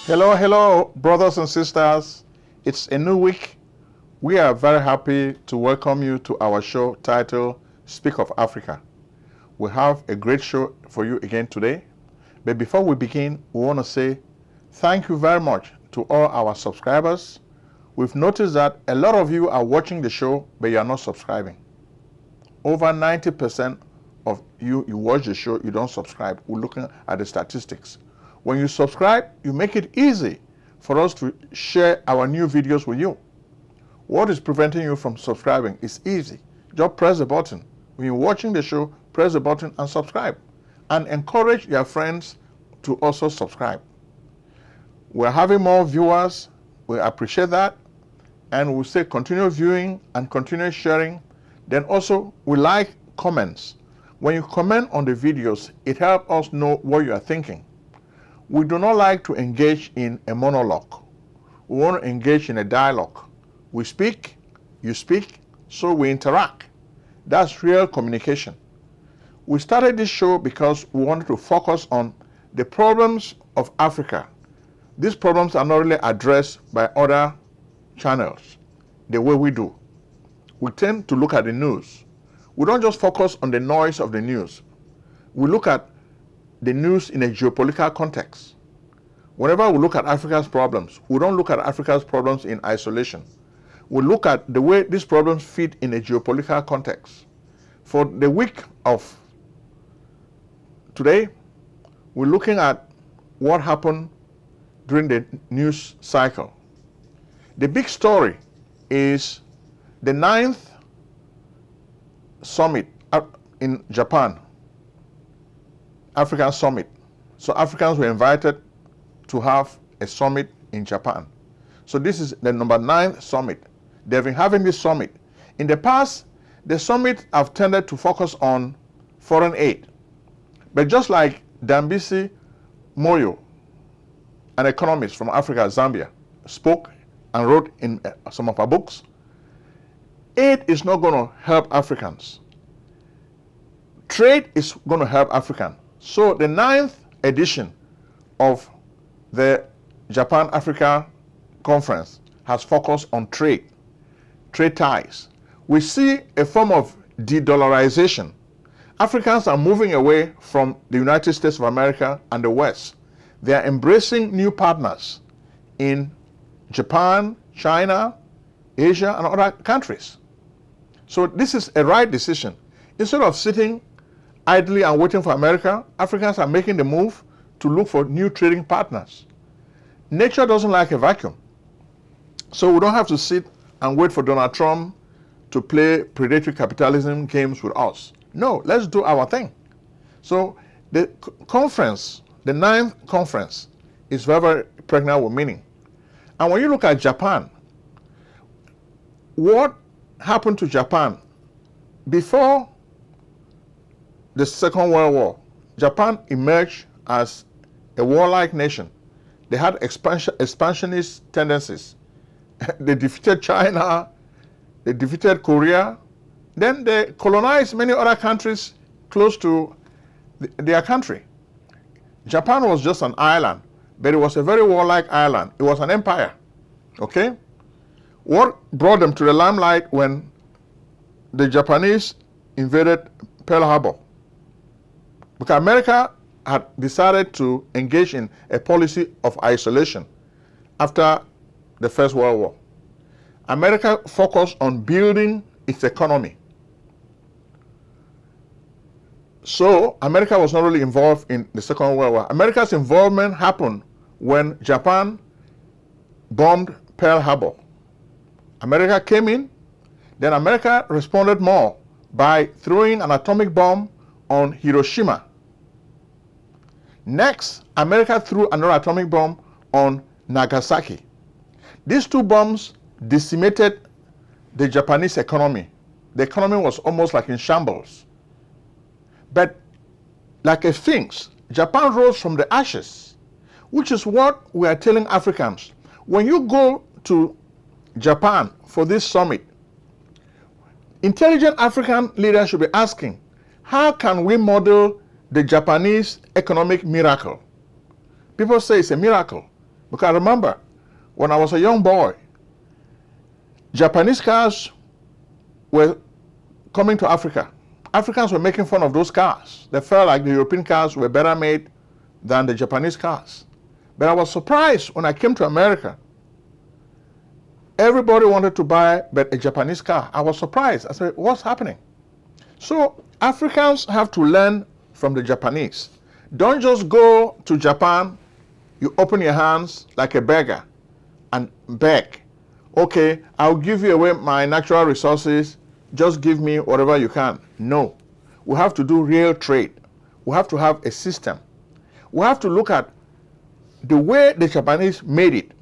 Hello, hello, brothers and sisters. It's a new week. We are very happy to welcome you to our show titled Speak of Africa. We have a great show for you again today. But before we begin, we want to say thank you very much to all our subscribers. We've noticed that a lot of you are watching the show, but you are not subscribing. Over 90% of you watch the show, you don't subscribe. We're looking at the statistics. When you subscribe, you make it easy for us to share our new videos with you. What is preventing you from subscribing is easy. Just press the button. When you're watching the show, press the button and subscribe. And encourage your friends to also subscribe. We're having more viewers. We appreciate that. And we'll say continue viewing and continue sharing. Then also, we like comments. When you comment on the videos, it helps us know what you are thinking. We do not like to engage in a monologue. We want to engage in a dialogue. We speak, you speak, so we interact. That's real communication. We started this show because we wanted to focus on the problems of Africa. These problems are not really addressed by other channels the way we do. We tend to look at the news. We don't just focus on the noise of the news. We look at the news in a geopolitical context. Whenever we look at Africa's problems, we don't look at Africa's problems in isolation. We look at the way these problems fit in a geopolitical context. For the week of today, we're looking at what happened during the news cycle. The big story is the 9th summit in Japan, African summit. So Africans were invited to have a summit in Japan. So this is the number 9th summit. They've been having this summit. In the past, the summit have tended to focus on foreign aid. But just like Dambisi Moyo, an economist from Africa, Zambia, spoke and wrote in some of her books, aid is not going to help Africans. Trade is going to help Africans. So the 9th edition of the Japan-Africa Conference has focused on trade ties. We see a form of de-dollarization. Africans are moving away from the United States of America and the West. They are embracing new partners in Japan, China, Asia, and other countries. So this is a right decision. Instead of sitting idly and waiting for America, Africans are making the move to look for new trading partners. Nature doesn't like a vacuum. So we don't have to sit and wait for Donald Trump to play predatory capitalism games with us. No, let's do our thing. So the conference, the 9th conference, is very, very pregnant with meaning. And when you look at Japan, what happened to Japan before the Second World War? Japan emerged as a warlike nation. They had expansionist tendencies. They defeated China, they defeated Korea, then they colonized many other countries close to their country. Japan was just an island, but it was a very warlike island. It was an empire, okay? What brought them to the limelight when the Japanese invaded Pearl Harbor? Because America had decided to engage in a policy of isolation after the First World War. America focused on building its economy. So America was not really involved in the Second World War. America's involvement happened when Japan bombed Pearl Harbor. America came in, then America responded more by throwing an atomic bomb on Hiroshima. Next, America threw another atomic bomb on Nagasaki. These two bombs decimated the Japanese economy. The economy was almost like in shambles. But like a sphinx, Japan rose from the ashes, which is what we are telling Africans. When you go to Japan for this summit, intelligent African leaders should be asking, how can we model the Japanese economic miracle? People say it's a miracle. Because I remember when I was a young boy, Japanese cars were coming to Africa. Africans were making fun of those cars. They felt like the European cars were better made than the Japanese cars. But I was surprised when I came to America. Everybody wanted to buy but a Japanese car. I was surprised. I said, what's happening? So Africans have to learn from the Japanese. Don't just go to Japan, you open your hands like a beggar and beg. Okay, I'll give you away my natural resources, just give me whatever you can. No, we have to do real trade. We have to have a system. We have to look at the way the Japanese made it.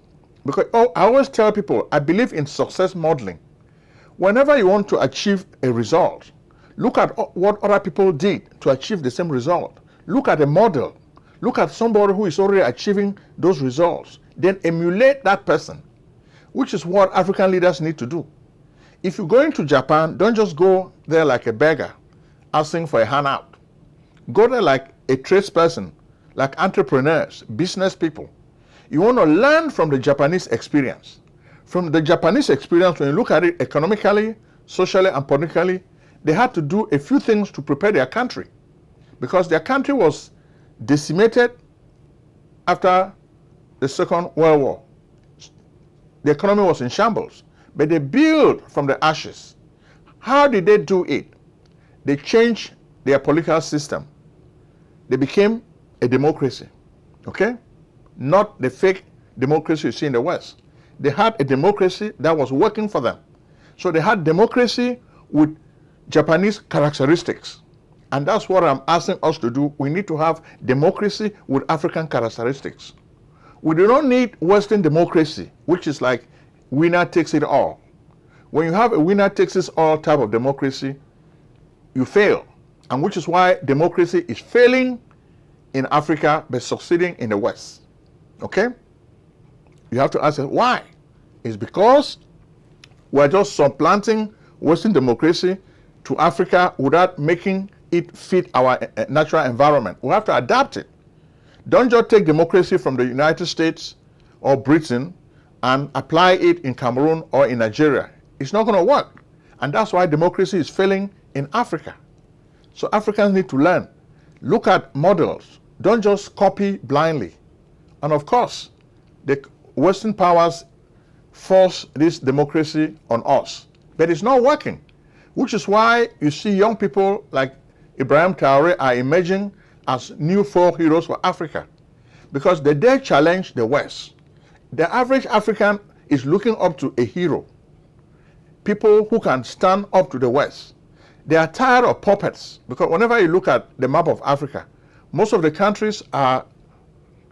Because I always tell people, I believe in success modeling. Whenever you want to achieve a result, look at what other people did to achieve the same result. Look at a model. Look at somebody who is already achieving those results. Then emulate that person, which is what African leaders need to do. If you're going to Japan, don't just go there like a beggar, asking for a handout. Go there like a tradesperson, like entrepreneurs, business people. You want to learn from the Japanese experience. From the Japanese experience, when you look at it economically, socially, and politically, they had to do a few things to prepare their country. Because their country was decimated after the Second World War. The economy was in shambles. But they built from the ashes. How did they do it? They changed their political system. They became a democracy. Okay? Not the fake democracy you see in the West. They had a democracy that was working for them. So they had democracy with Japanese characteristics. And that's what I'm asking us to do. We need to have democracy with African characteristics. We do not need Western democracy, which is like winner takes it all. When you have a winner takes it all type of democracy, you fail. And which is why democracy is failing in Africa but succeeding in the West. Okay? You have to ask why? It's because we're just supplanting Western democracy to Africa without making it fit our natural environment. We have to adapt it. Don't just take democracy from the United States or Britain and apply it in Cameroon or in Nigeria. It's not going to work. And that's why democracy is failing in Africa. So Africans need to learn. Look at models. Don't just copy blindly. And of course, the Western powers force this democracy on us. But it's not working. Which is why you see young people like Ibrahim Traore are emerging as new folk heroes for Africa. Because they dare challenge the West. The average African is looking up to a hero. People who can stand up to the West. They are tired of puppets. Because whenever you look at the map of Africa, most of the countries are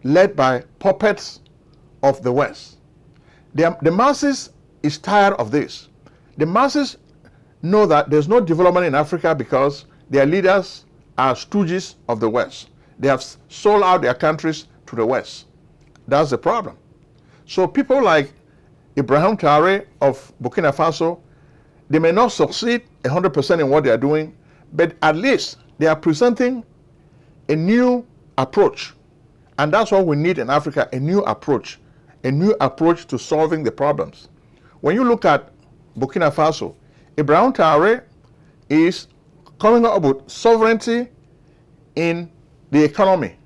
led by puppets of the West. The masses is tired of this. The masses know that there's no development in Africa because their leaders are stooges of the West. They have sold out their countries to the West. That's the problem. So people like Ibrahim Traore of Burkina Faso, they may not succeed 100% in what they are doing, but at least they are presenting a new approach. And that's what we need in Africa, a new approach to solving the problems. When you look at Burkina Faso, Ibrahim Traore is coming up with sovereignty in the economy.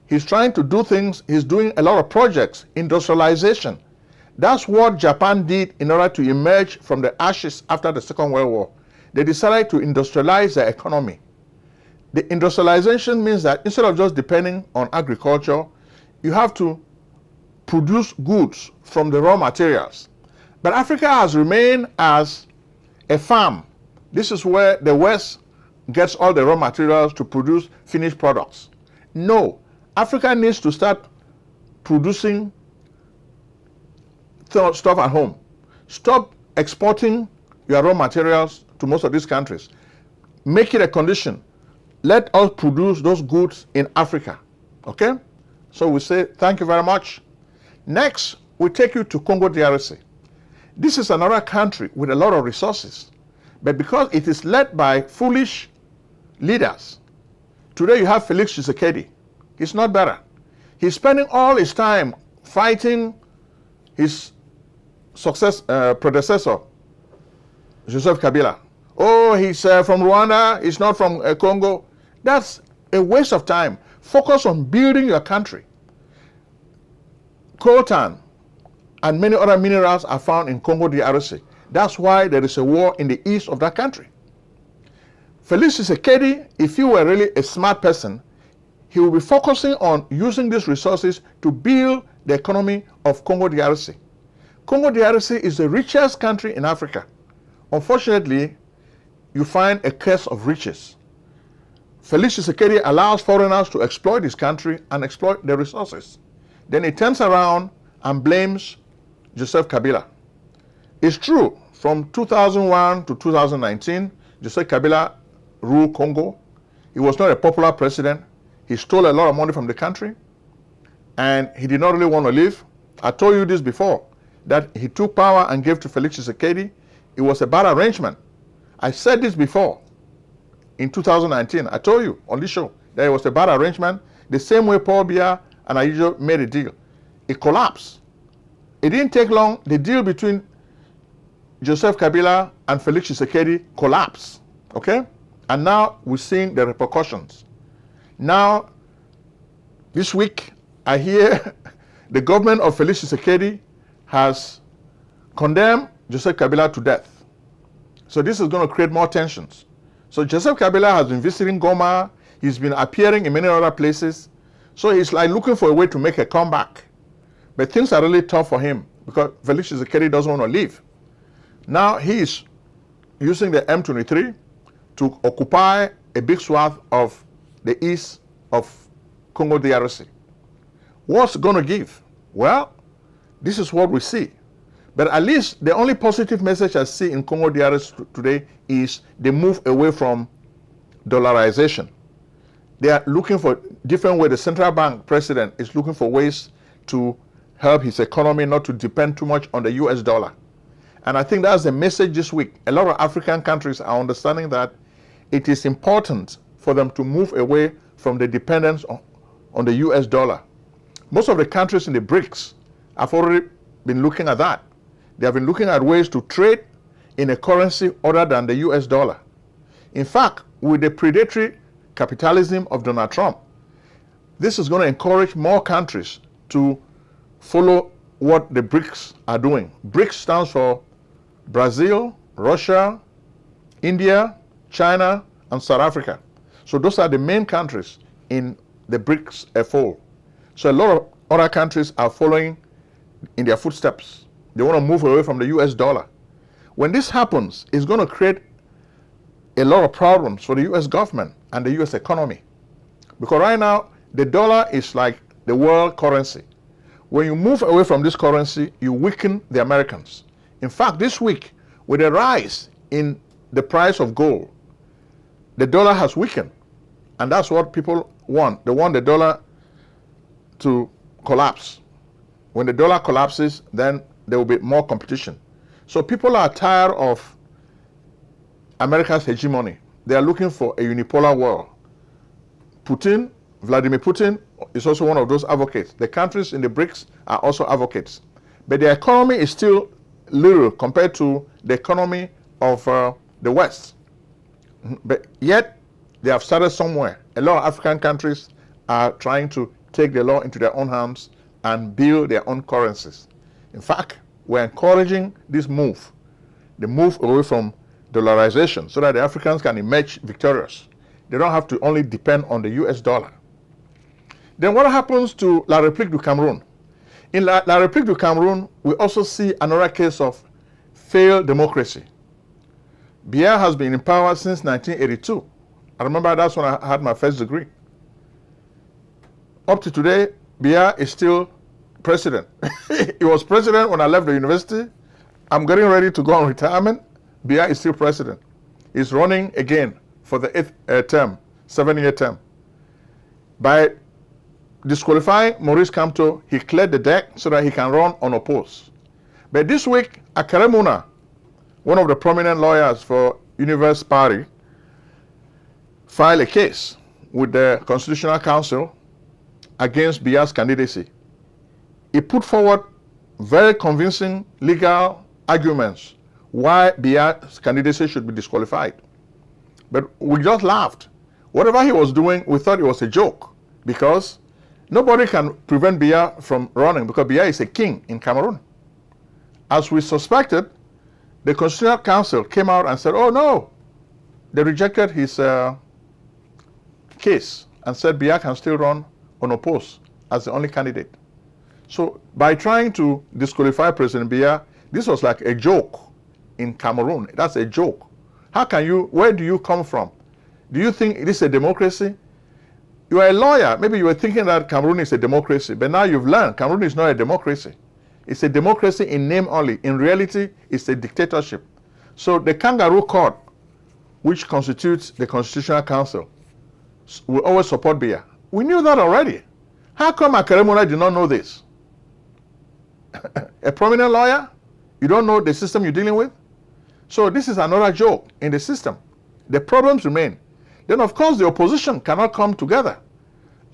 He's trying to do things, he's doing a lot of projects, industrialization. That's what Japan did in order to emerge from the ashes after the Second World War. They decided to industrialize their economy. The industrialization means that instead of just depending on agriculture, you have to produce goods from the raw materials. But Africa has remained as a farm. This is where the West gets all the raw materials to produce finished products. No, Africa needs to start producing stuff at home. Stop exporting your raw materials to most of these countries. Make it a condition. Let us produce those goods in Africa. Okay? So we say thank you very much. Next, we take you to Congo DRC. This is another country with a lot of resources. But because it is led by foolish leaders, today you have Felix Tshisekedi. He's not better. He's spending all his time fighting his predecessor, Joseph Kabila. Oh, he's from Rwanda, he's not from Congo. That's a waste of time. Focus on building your country. Coltan and many other minerals are found in Congo DRC. That's why there is a war in the east of that country. Felix Tshisekedi, if he were really a smart person, he will be focusing on using these resources to build the economy of Congo DRC. Congo DRC is the richest country in Africa. Unfortunately, you find a curse of riches. Felix Tshisekedi allows foreigners to exploit his country and exploit the resources. Then he turns around and blames Joseph Kabila. It's true, from 2001 to 2019, Joseph Kabila ruled Congo. He was not a popular president. He stole a lot of money from the country, and he did not really want to leave. I told you this before, that he took power and gave to Felix Tshisekedi. It was a bad arrangement. I said this before in 2019. I told you on this show that it was a bad arrangement. The same way Paul Biya and Ayijo made a deal. It collapsed. It didn't take long. The deal between Joseph Kabila and Felix Tshisekedi collapsed. Okay? And now we're seeing the repercussions. Now, this week, I hear the government of Felix Tshisekedi has condemned Joseph Kabila to death. So this is going to create more tensions. So Joseph Kabila has been visiting Goma. He's been appearing in many other places. So he's like looking for a way to make a comeback. But things are really tough for him because Felix Tshisekedi doesn't want to leave. Now he is using the M23 to occupy a big swath of the east of Congo DRC. What's going to give? Well, this is what we see. But at least the only positive message I see in Congo DRC today is the move away from dollarization. They are looking for different ways. The central bank president is looking for ways to help his economy not to depend too much on the US dollar. And I think that's the message this week. A lot of African countries are understanding that it is important for them to move away from the dependence on the US dollar. Most of the countries in the BRICS have already been looking at that. They have been looking at ways to trade in a currency other than the US dollar. In fact, with the predatory capitalism of Donald Trump, this is going to encourage more countries to follow what the BRICS are doing. BRICS stands for Brazil, Russia, India, China, and South Africa. So those are the main countries in the BRICS fold. So a lot of other countries are following in their footsteps. They want to move away from the US dollar. When this happens, it's going to create a lot of problems for the US government and the US economy. Because right now, the dollar is like the world currency. When you move away from this currency, you weaken the Americans. In fact, this week, with a rise in the price of gold, the dollar has weakened. And that's what people want. They want the dollar to collapse. When the dollar collapses, then there will be more competition. So people are tired of America's hegemony. They are looking for a unipolar world. Vladimir Putin is also one of those advocates. The countries in the BRICS are also advocates. But their economy is still little compared to the economy of the West. But yet, they have started somewhere. A lot of African countries are trying to take the law into their own hands and build their own currencies. In fact, we're encouraging this move, the move away from dollarization, so that the Africans can emerge victorious. They don't have to only depend on the US dollar. Then what happens to La République du Cameroon? In La République du Cameroon, we also see another case of failed democracy. Biya has been in power since 1982. I remember that's when I had my first degree. Up to today, Biya is still president. He was president when I left the university. I'm getting ready to go on retirement. Biya is still president. He's running again for the 8th term, 7-year term. By disqualifying Maurice Kamto, he cleared the deck so that he can run unopposed. But this week, Akaremuna, one of the prominent lawyers for Universe Party, filed a case with the Constitutional Council against Biya's candidacy. he put forward very convincing legal arguments why Biya's candidacy should be disqualified. But we just laughed. Whatever he was doing, we thought it was a joke, because nobody can prevent Biya from running, because Biya is a king in Cameroon. As we suspected, the Constitutional Council came out and said, oh no, they rejected his case and said Biya can still run unopposed as the only candidate. So by trying to disqualify President Biya, this was like a joke in Cameroon. That's a joke. How can you, where do you come from? Do you think it is a democracy? You are a lawyer. Maybe you were thinking that Cameroon is a democracy, but now you've learned Cameroon is not a democracy. It's a democracy in name only. In reality, it's a dictatorship. So the kangaroo court, which constitutes the Constitutional Council, will always support Biya. We knew that already. How come Akaremola did not know this? A prominent lawyer? You don't know the system you're dealing with? So this is another joke in the system. The problems remain. Then of course the opposition cannot come together.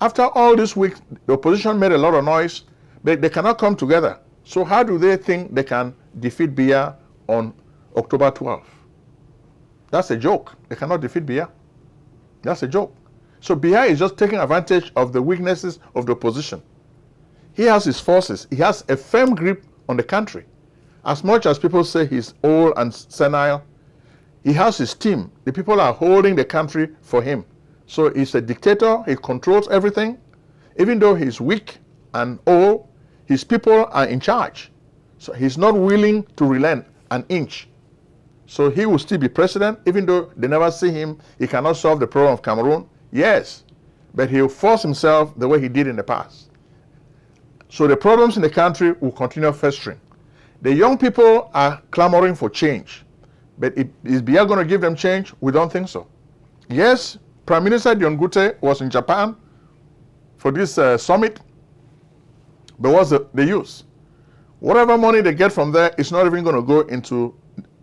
After all this week, the opposition made a lot of noise, but they cannot come together. So how do they think they can defeat Biya on October 12th? That's a joke. They cannot defeat Biya. That's a joke. So Biya is just taking advantage of the weaknesses of the opposition. He has his forces. He has a firm grip on the country. As much as people say he's old and senile, he has his team. The people are holding the country for him. So he's a dictator. He controls everything. Even though he's weak and old, his people are in charge. So he's not willing to relent an inch. So he will still be president, even though they never see him. He cannot solve the problem of Cameroon. Yes, but he'll force himself the way he did in the past. So the problems in the country will continue festering. The young people are clamoring for change. But is Biya going to give them change? We don't think so. Yes, Prime Minister Dion Gute was in Japan for this summit. But what's the use? Whatever money they get from there is not even going to go into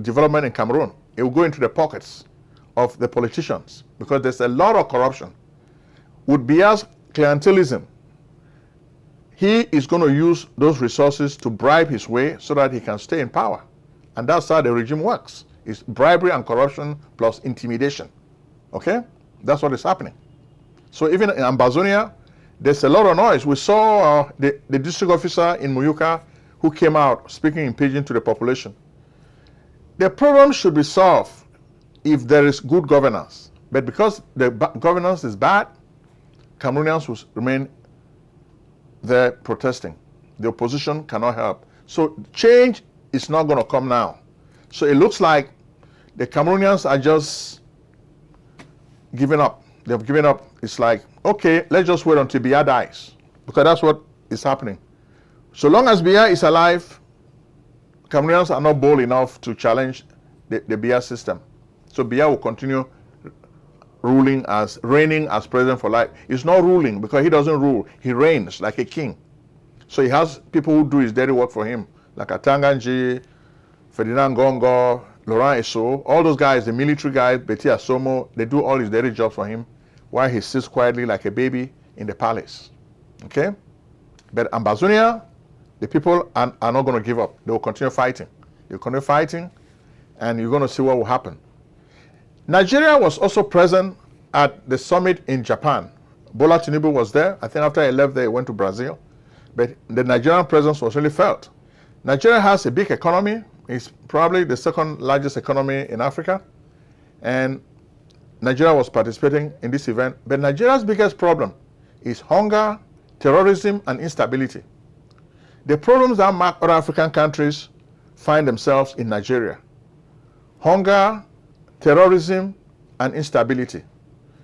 development in Cameroon. It will go into the pockets of the politicians, because there's a lot of corruption. With Biya's clientelism, he is going to use those resources to bribe his way so that he can stay in power. And that's how the regime works. It's bribery and corruption plus intimidation. Okay? That's what is happening. So even in Ambazonia, there's a lot of noise. We saw the district officer in Muyuka who came out speaking in Pidgin to the population. The problem should be solved if there is good governance. But because the governance is bad, Cameroonians will remain there protesting. The opposition cannot help. So change is not going to come now. So it looks like the Cameroonians are just giving up. They've given up. It's like, okay, let's just wait until Biya dies, because that's what is happening. So long as Biya is alive, Cameroonians are not bold enough to challenge the Biya system. So Biya will continue reigning as president for life. He's not ruling because he doesn't rule. He reigns like a king. So he has people who do his dirty work for him, like Atanganji, Ferdinand Gongo, Laurent Eso, all those guys, the military guys, Betty Asomo, they do all his dirty jobs for him while he sits quietly like a baby in the palace. Okay? But Ambazonia, the people are not going to give up. They will continue fighting. They'll continue fighting, and you're going to see what will happen. Nigeria was also present at the summit in Japan. Bola Tinubu was there. I think after he left there, he went to Brazil. But the Nigerian presence was really felt. Nigeria has a big economy. It's probably the second largest economy in Africa. And Nigeria was participating in this event. But Nigeria's biggest problem is hunger, terrorism, and instability. The problems that mark other African countries find themselves in Nigeria. Hunger, terrorism, and instability.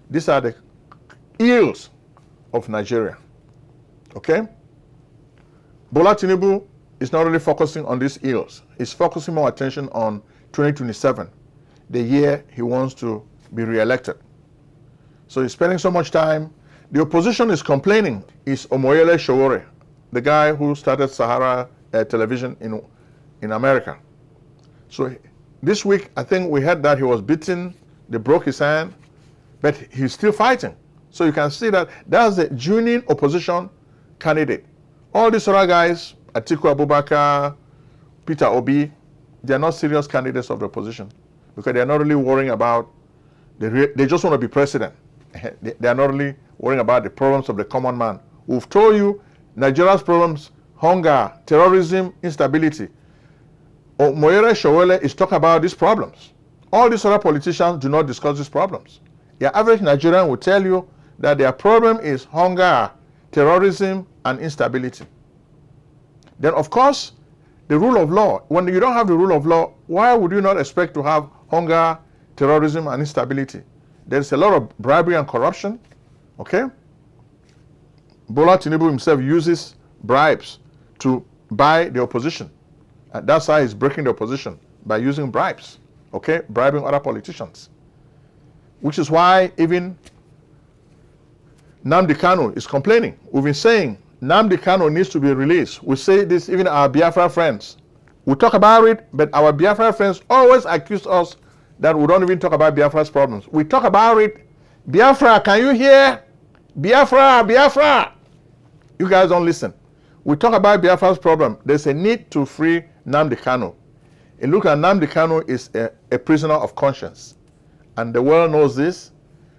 These are the ills of Nigeria. Okay? Bola Tinubu is not really focusing on these ills. He's focusing more attention on 2027, the year he wants to be re-elected. So he's spending so much time. The opposition is complaining. It's Omoyele Sowore, the guy who started Sahara Television in America. So this week, I think we heard that he was beaten, they broke his hand, but he's still fighting. So you can see that that's the genuine opposition candidate. All these other guys, Atiku Abubakar, Peter Obi, they are not serious candidates of the opposition because they are not really worrying about, they just want to be president. They are not really worrying about the problems of the common man. We've told you Nigeria's problems, hunger, terrorism, instability. Moyere Showele is talking about these problems. All these other politicians do not discuss these problems. Your average Nigerian will tell you that their problem is hunger, terrorism, and instability. Then, of course, the rule of law. When you don't have the rule of law, why would you not expect to have hunger, terrorism, and instability? There's a lot of bribery and corruption, okay? Bola Tinubu himself uses bribes to buy the opposition. And that's how he's breaking the opposition, by using bribes, okay? Bribing other politicians. Which is why even Nnamdi Kanu is complaining. We've been saying Nnamdi Kanu needs to be released. We say this, even our Biafra friends. We talk about it, but our Biafra friends always accuse us that we don't even talk about Biafra's problems. We talk about it. Biafra, can you hear? Biafra, Biafra. You guys don't listen. We talk about Biafra's problem. There's a need to free Nnamdi Kanu. And look at Nnamdi Kanu is a prisoner of conscience. And the world knows this.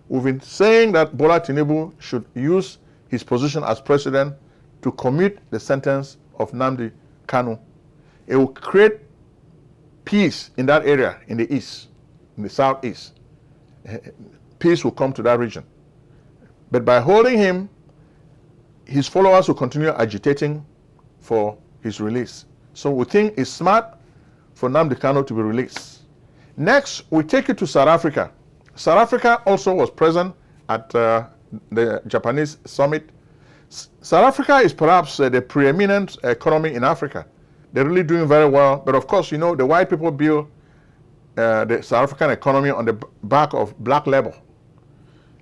We've been saying that Bola Tinubu should use his position as president to commute the sentence of Nnamdi Kanu. It will create peace in that area, in the east, in the southeast. Peace will come to that region. But by holding him, his followers will continue agitating for his release. So we think it's smart for Nnamdi Kanu to be released. Next, we take you to South Africa. South Africa also was present at the Japanese summit. South Africa is perhaps the preeminent economy in Africa. They're really doing very well. But of course, you know, the white people build the South African economy on the back of black labor.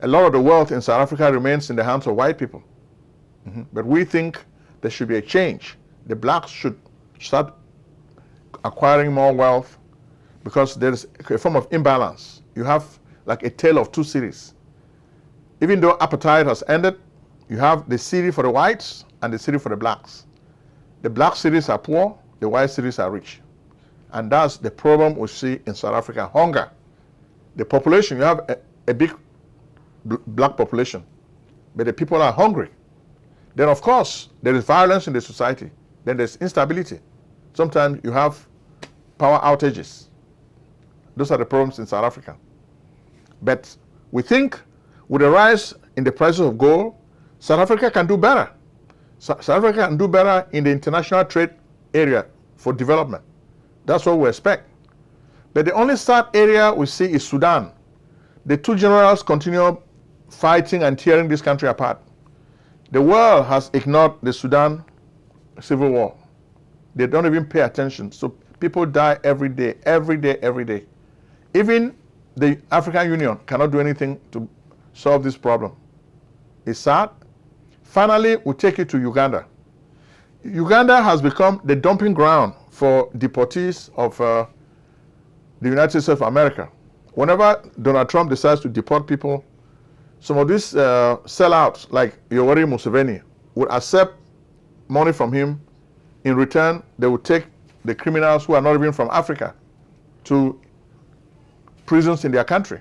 A lot of the wealth in South Africa remains in the hands of white people. But we think there should be a change. The blacks should start acquiring more wealth because there's a form of imbalance. You have like a tale of two cities. Even though apartheid has ended, you have the city for the whites and the city for the blacks. The black cities are poor, the white cities are rich. And that's the problem we see in South Africa, hunger. The population, you have a big black population, but the people are hungry. Then of course, there is violence in the society. Then there's instability. Sometimes you have power outages. Those are the problems in South Africa. But we think with the rise in the prices of gold, South Africa can do better. South Africa can do better in the international trade area for development. That's what we expect. But the only sad area we see is Sudan. The two generals continue fighting and tearing this country apart. The world has ignored the Sudan civil war. They don't even pay attention. So people die every day, every day, every day. Even the African Union cannot do anything to solve this problem. It's sad. Finally, we take you to Uganda. Uganda has become the dumping ground for deportees of the United States of America. Whenever Donald Trump decides to deport people, some of these sellouts, like Yoweri Museveni, would accept money from him. In return, they would take the criminals who are not even from Africa to prisons in their country.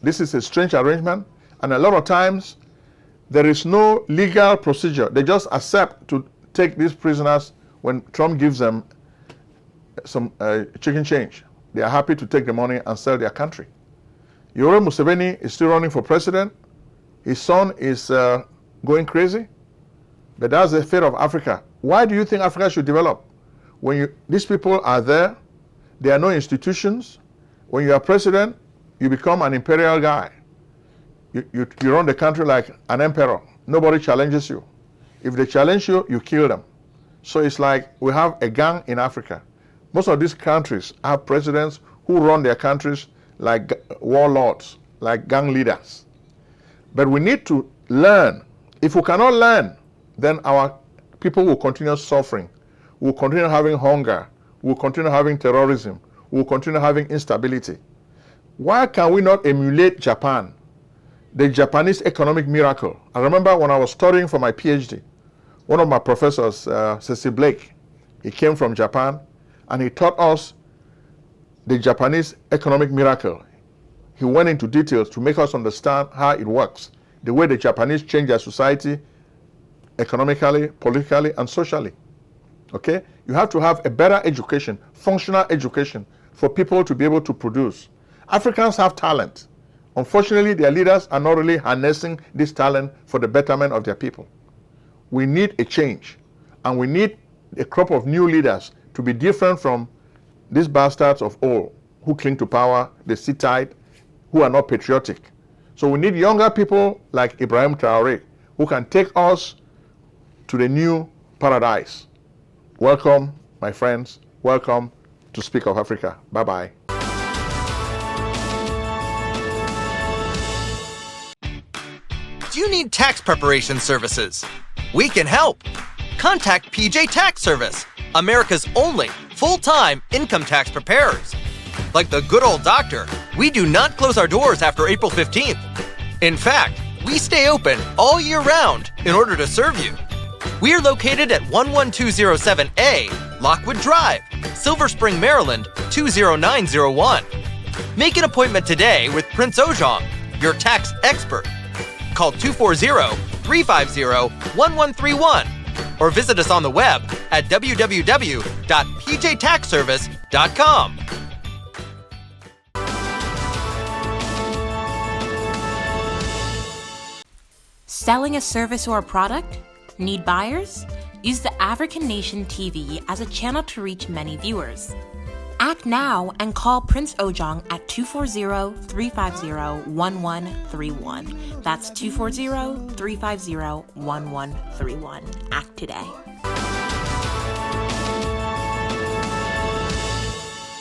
This is a strange arrangement, and a lot of times there is no legal procedure. They just accept to take these prisoners when Trump gives them some chicken change. They are happy to take the money and sell their country. Yoweri Museveni is still running for president. His son is going crazy. But that's the fate of Africa. Why do you think Africa should develop? When these people are there, there are no institutions. When you are president, you become an imperial guy. You run the country like an emperor. Nobody challenges you. If they challenge you, you kill them. So it's like we have a gang in Africa. Most of these countries have presidents who run their countries like warlords, like gang leaders. But we need to learn. If we cannot learn, then our people will continue suffering. We'll continue having hunger. We'll continue having terrorism. We'll continue having instability. Why can we not emulate Japan, the Japanese economic miracle? I remember when I was studying for my PhD, One of my professors, Cecil Blake, he came from Japan, and he taught us the Japanese economic miracle. He went into details to make us understand how it works, the way the Japanese change their society economically, politically, and socially. Okay? You have to have a better education, functional education, for people to be able to produce. Africans have talent. Unfortunately, their leaders are not really harnessing this talent for the betterment of their people. We need a change, and we need a crop of new leaders to be different from these bastards of old who cling to power, they sit tight, who are not patriotic. So we need younger people like Ibrahim Traore who can take us to the new paradise. Welcome, my friends. Welcome to Speak of Africa. Bye-bye. Do you need tax preparation services? We can help. Contact PJ Tax Service, America's only full-time income tax preparers. Like the good old doctor, we do not close our doors after April 15th. In fact, we stay open all year round in order to serve you. We are located at 11207A, Lockwood Drive, Silver Spring, Maryland, 20901. Make an appointment today with Prince Ojong, your tax expert. Call 240-350-1131 or visit us on the web at www.pjtaxservice.com. Selling a service or a product? Need buyers? Use the African Nation TV as a channel to reach many viewers. Act now and call Prince Ojong at 240-350-1131. That's 240-350-1131. Act today.